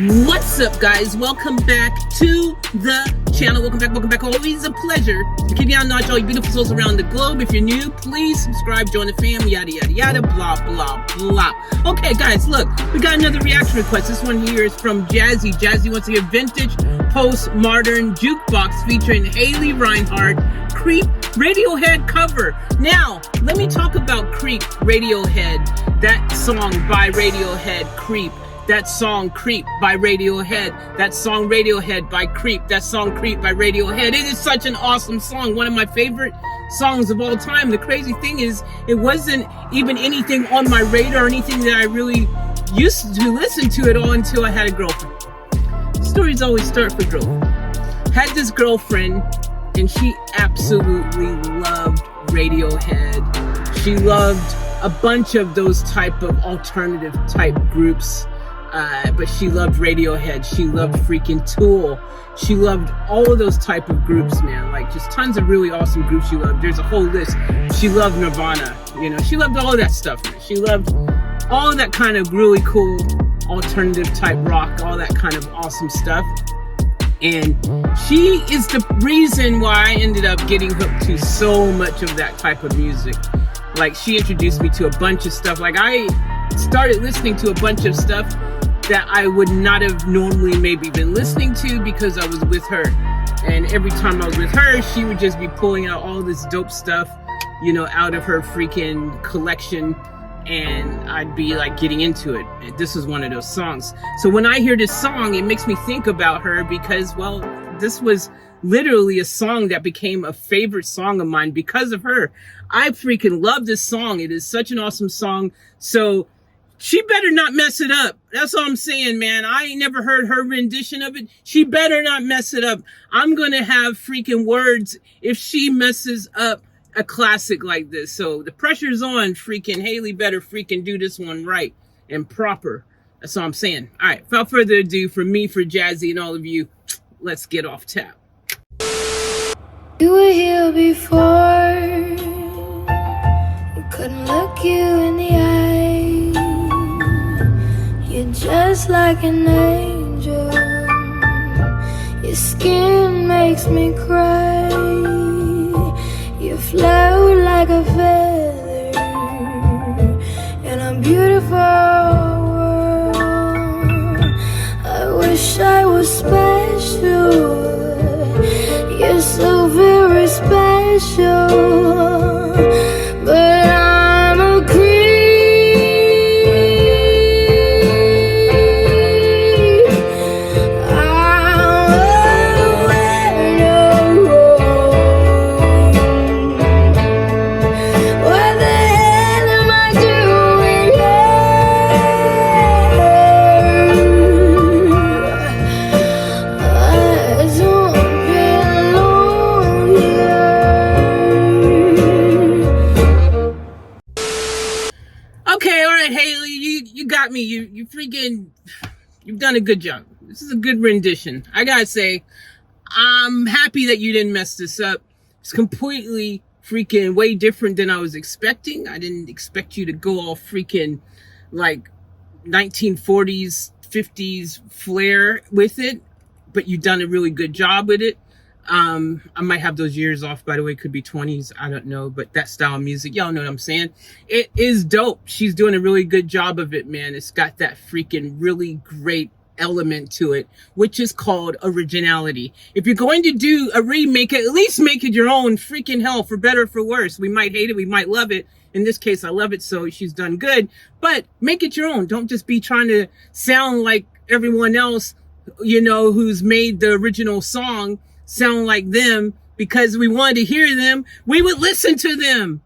What's up, guys? Welcome back to the channel. Welcome back. Always a pleasure to keep you on notch, all you beautiful souls around the globe. If you're new, please subscribe, join the fam, yada yada yada, blah blah blah. Okay, guys, look, we got another reaction request. This one here is from Jazzy. Jazzy wants to hear vintage postmodern jukebox featuring Haley Reinhardt, Creep Radiohead cover. Now, let me talk about Creep Radiohead. That song by Radiohead, Creep. That song Creep by Radiohead. That song Radiohead by Creep. That song Creep by Radiohead. It is such an awesome song. One of my favorite songs of all time. The crazy thing is, it wasn't even anything on my radar or anything that I really used to listen to at all until I had a girlfriend. Stories always start for growth. Had this girlfriend and she absolutely loved Radiohead. She loved a bunch of those type of alternative type groups. But she loved Radiohead. She loved freaking Tool. She loved all of those type of groups, man. Like, just tons of really awesome groups she loved. There's a whole list. She loved Nirvana. You know, she loved all of that stuff, man. She loved all of that kind of really cool alternative type rock, all that kind of awesome stuff. And she is the reason why I ended up getting hooked to so much of that type of music. Like, she introduced me to a bunch of stuff. Like, I started listening to a bunch of stuff that I would not have normally maybe been listening to because I was with her. And every time I was with her, she would just be pulling out all this dope stuff, you know, out of her freaking collection. And I'd be like getting into it. And this is one of those songs. So when I hear this song, it makes me think about her because, well, this was literally a song that became a favorite song of mine because of her. I freaking love this song. It is such an awesome song. So she better not mess it up. That's all I'm saying, man. I ain't never heard her rendition of it. She better not mess it up. I'm going to have freaking words if she messes up a classic like this. So the pressure's on. Freaking Haley better freaking do this one right and proper. That's all I'm saying. All right, without further ado, for me, for Jazzy, and all of you, let's get off tap. You were here before. You couldn't look you in the eye. You're just like an angel. Your skin makes me cry. You float like a feather in a beautiful world. I wish I was special. You're so very special, but I'm a creep. What the hell am I doing here? I don't belong here. Okay, all right, Haley, you got me. You've done a good job. This is a good rendition. I gotta say, I'm happy that you didn't mess this up. It's completely freaking way different than I was expecting. I didn't expect you to go all freaking like 1940s, 50s flair with it, but you've done a really good job with it. I might have those years off, by the way. Could be 20s, I don't know, but that style of music, y'all know what I'm saying. It is dope. She's doing a really good job of it, man. It's got that freaking really great element to it, which is called originality. If you're going to do a remake, at least make it your own. Freaking hell, for better or for worse. We might hate it, we might love it. In this case, I love it, so she's done good. But make it your own. Don't just be trying to sound like everyone else, you know, who's made the original song sound like them. Because we wanted to hear them, we would listen to them.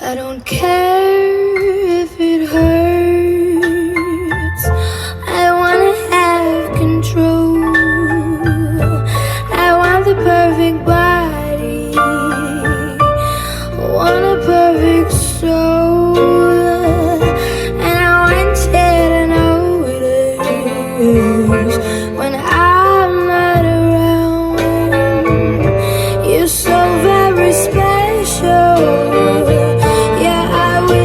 I don't care if it hurts. I wanna have control. I want the perfect body. I want a perfect soul. And I want you to notice when I'm not around. You're so very special. Yeah, I will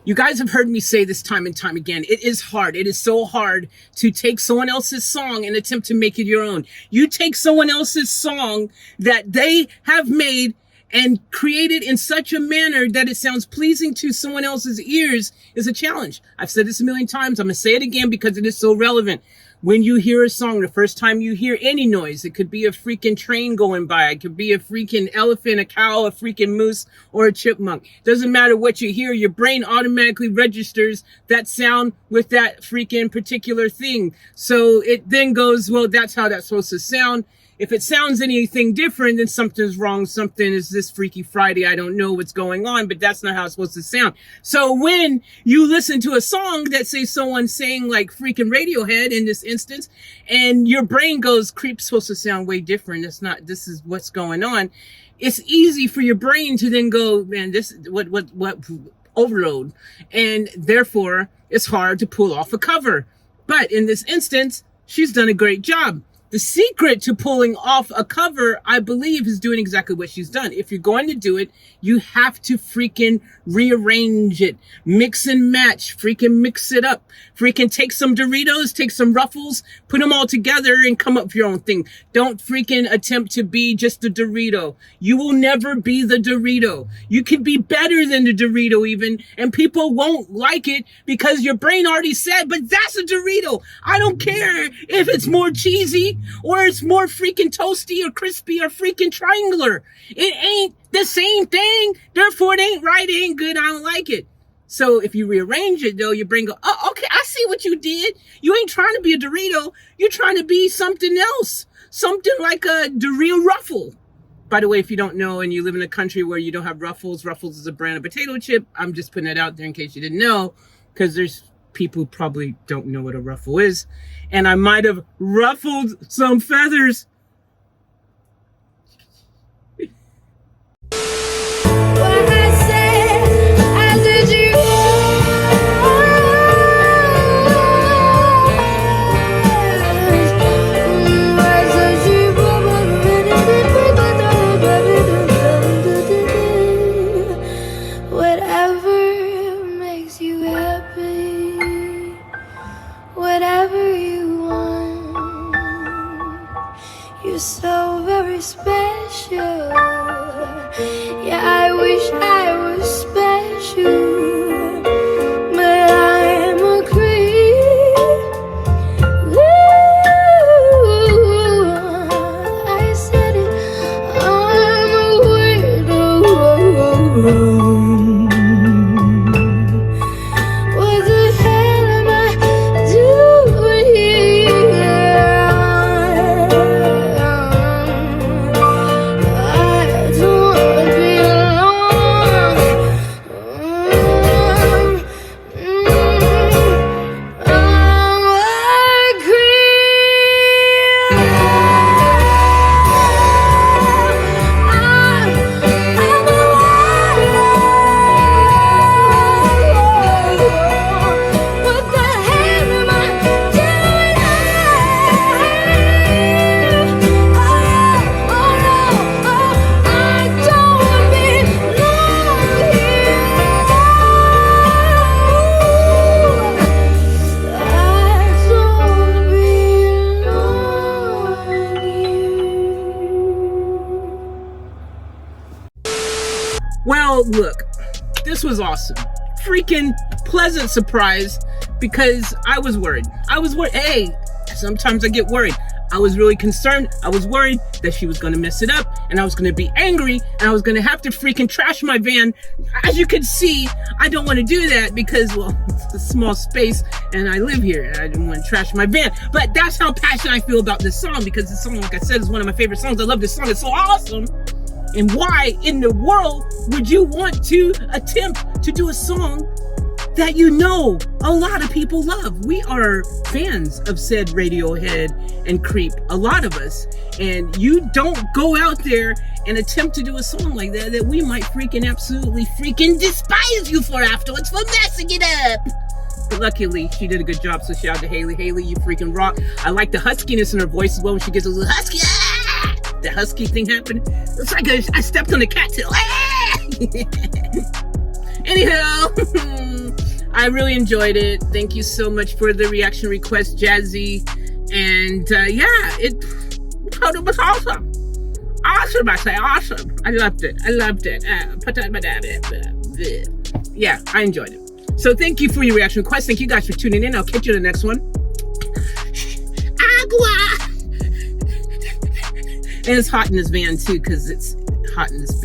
You guys have heard me say this time and time again. It is hard. It is so hard to take someone else's song and attempt to make it your own. You take someone else's song that they have made and created in such a manner that it sounds pleasing to someone else's ears is a challenge. I've said this a million times. I'm going to say it again because it is so relevant. When you hear a song, the first time you hear any noise, it could be a freaking train going by. It could be a freaking elephant, a cow, a freaking moose, or a chipmunk. Doesn't matter what you hear. Your brain automatically registers that sound with that freaking particular thing. So it then goes, well, that's how that's supposed to sound. If it sounds anything different, then something's wrong. Something is this Freaky Friday. I don't know what's going on, but that's not how it's supposed to sound. So when you listen to a song that say someone saying like freaking Radiohead in this instance, and your brain goes, Creep's supposed to sound way different. It's not, this is what's going on. It's easy for your brain to then go, man, this, what overload. And therefore it's hard to pull off a cover. But in this instance, she's done a great job. The secret to pulling off a cover, I believe, is doing exactly what she's done. If you're going to do it, you have to freaking rearrange it. Mix and match. Freaking mix it up. Freaking take some Doritos, take some Ruffles, put them all together and come up with your own thing. Don't freaking attempt to be just the Dorito. You will never be the Dorito. You can be better than the Dorito even, and people won't like it because your brain already said, but that's a Dorito. I don't care if it's more cheesy or it's more freaking toasty or crispy or freaking triangular. It ain't the same thing. Therefore, it ain't right. It ain't good. I don't like it. So if you rearrange it, though, your brain go, oh, okay, I see what you did. You ain't trying to be a Dorito. You're trying to be something else. Something like a Dorito Ruffle. By the way, if you don't know and you live in a country where you don't have Ruffles, Ruffles is a brand of potato chip. I'm just putting it out there in case you didn't know, because there's people who probably don't know what a ruffle is. And I might have ruffled some feathers. So very special. Yeah, I wish I was special, but I'm a creep. Ooh, I said it. I'm a weirdo. What the hell am I doing here? Well, look, this was awesome. Freaking pleasant surprise, because I was worried. Hey, sometimes I get worried. I was really concerned. I was worried that she was going to mess it up, and I was going to be angry, and I was going to have to freaking trash my van. As you can see, I don't want to do that because, well, it's a small space, and I live here, and I didn't want to trash my van. But that's how passionate I feel about this song, because this song, like I said, is one of my favorite songs. I love this song. It's so awesome. And why in the world would you want to attempt to do a song that you know a lot of people love? We are fans of said Radiohead and Creep, a lot of us. And you don't go out there and attempt to do a song like that we might freaking absolutely freaking despise you for afterwards for messing it up. But luckily, she did a good job, so shout out to Haley. Haley, you freaking rock. I like the huskiness in her voice as well when she gets a little husky. The husky thing happened. It's like I stepped on the cat's tail. Anyhow, I really enjoyed it. Thank you so much for the reaction request, Jazzy. And yeah, it was awesome. Awesome, I say awesome. I loved it. Yeah, I enjoyed it. So thank you for your reaction request. Thank you guys for tuning in. I'll catch you in the next one. Agua! And it's hot in this van too, because it's hot in this.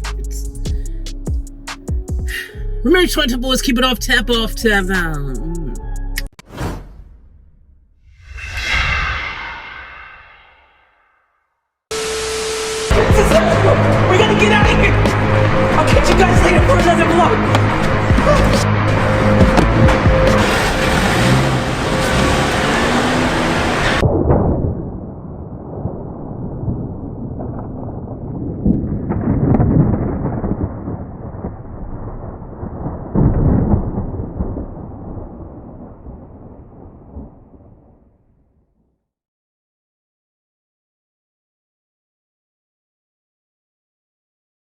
Remember, 20 boys, keep it off tap. We're gonna get out of here. I'll catch you guys later for another vlog.